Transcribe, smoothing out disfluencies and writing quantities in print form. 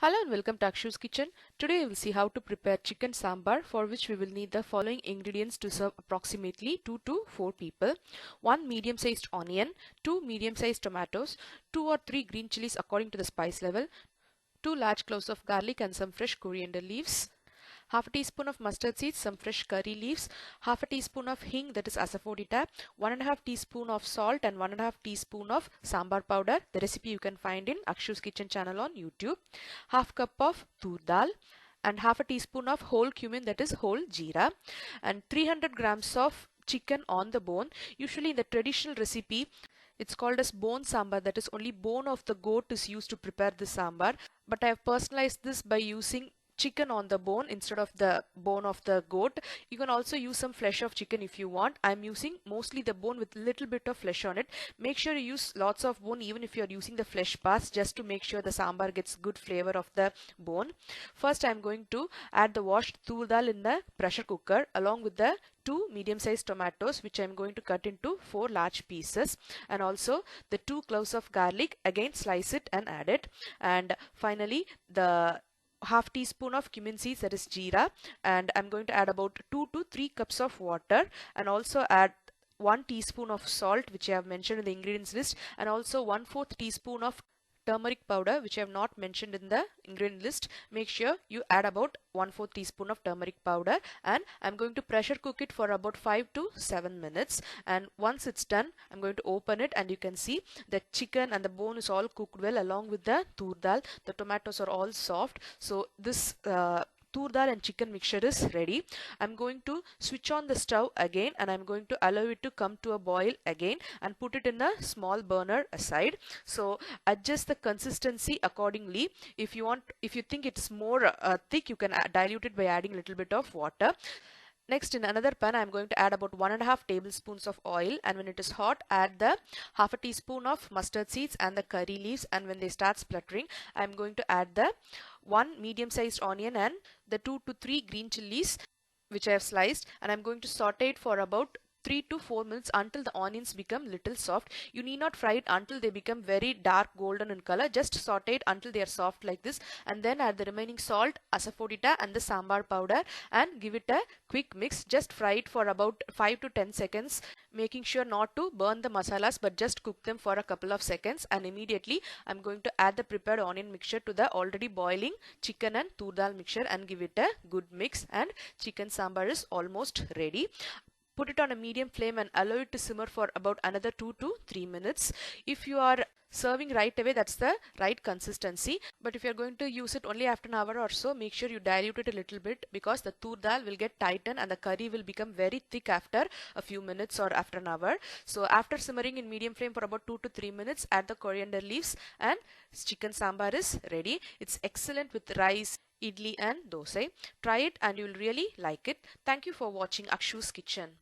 Hello and welcome to Akshu's Kitchen. Today we will see how to prepare chicken sambar, for which we will need the following ingredients to serve approximately 2 to 4 people. 1 medium sized onion, 2 medium sized tomatoes, 2 or 3 green chilies according to the spice level, 2 large cloves of garlic and some fresh coriander leaves, half a teaspoon of mustard seeds, some fresh curry leaves, half a teaspoon of hing, that is asafoetida, 1.5 teaspoon of salt and 1.5 teaspoon of sambar powder. The recipe you can find in Akshu's Kitchen channel on YouTube. Half cup of tur dal and half a teaspoon of whole cumin, that is whole jeera, and 300 grams of chicken on the bone. Usually in the traditional recipe it's called as bone sambar, that is only bone of the goat is used to prepare this sambar, but I have personalized this by using chicken on the bone instead of the bone of the goat. You can also use some flesh of chicken if you want. I'm using mostly the bone with little bit of flesh on it. Make sure you use lots of bone even if you're using the flesh parts, just to make sure the sambar gets good flavor of the bone. First I'm going to add the washed tur dal in the pressure cooker along with the 2 medium-sized tomatoes, which I'm going to cut into 4 large pieces, and also the 2 cloves of garlic. Again slice it and add it, and finally the half teaspoon of cumin seeds, that is jeera, and I'm going to add about 2 to 3 cups of water, and also add 1 teaspoon of salt, which I have mentioned in the ingredients list, and also 1/4 teaspoon of turmeric powder, which I have not mentioned in the ingredient list. Make sure you add about 1/4 teaspoon of turmeric powder, and I'm going to pressure cook it for about 5 to 7 minutes. And once it's done, I'm going to open it, and you can see the chicken and the bone is all cooked well along with the tur dal. The tomatoes are all soft. So this tur dal and chicken mixture is ready. I'm going to switch on the stove again, and I'm going to allow it to come to a boil again and put it in a small burner aside. So adjust the consistency accordingly. If you think it's more thick, you can dilute it by adding a little bit of water. Next, in another pan, I'm going to add about 1.5 tablespoons of oil, and when it is hot, add the half a teaspoon of mustard seeds and the curry leaves, and when they start spluttering, I'm going to add the 1 medium-sized onion and the 2 to 3 green chilies, which I have sliced, and I'm going to saute it for about 3 to 4 minutes until the onions become little soft. You need not fry it until they become very dark golden in color. Just saute it until they are soft like this, and then add the remaining salt, asafoetida and the sambar powder, and give it a quick mix. Just fry it for about 5 to 10 seconds, making sure not to burn the masalas, but just cook them for a couple of seconds. And immediately I'm going to add the prepared onion mixture to the already boiling chicken and tur dal mixture and give it a good mix, and chicken sambar is almost ready. Put it on a medium flame and allow it to simmer for about another 2 to 3 minutes. If you are serving right away, that's the right consistency, but if you're going to use it only after an hour or so, make sure you dilute it a little bit, because the tur dal will get tightened and the curry will become very thick after a few minutes or after an hour. So after simmering in medium flame for about 2 to 3 minutes, add the coriander leaves, and chicken sambar is ready. It's excellent with rice, idli and dosa. Try it and you'll really like it. Thank you for watching Akshu's Kitchen.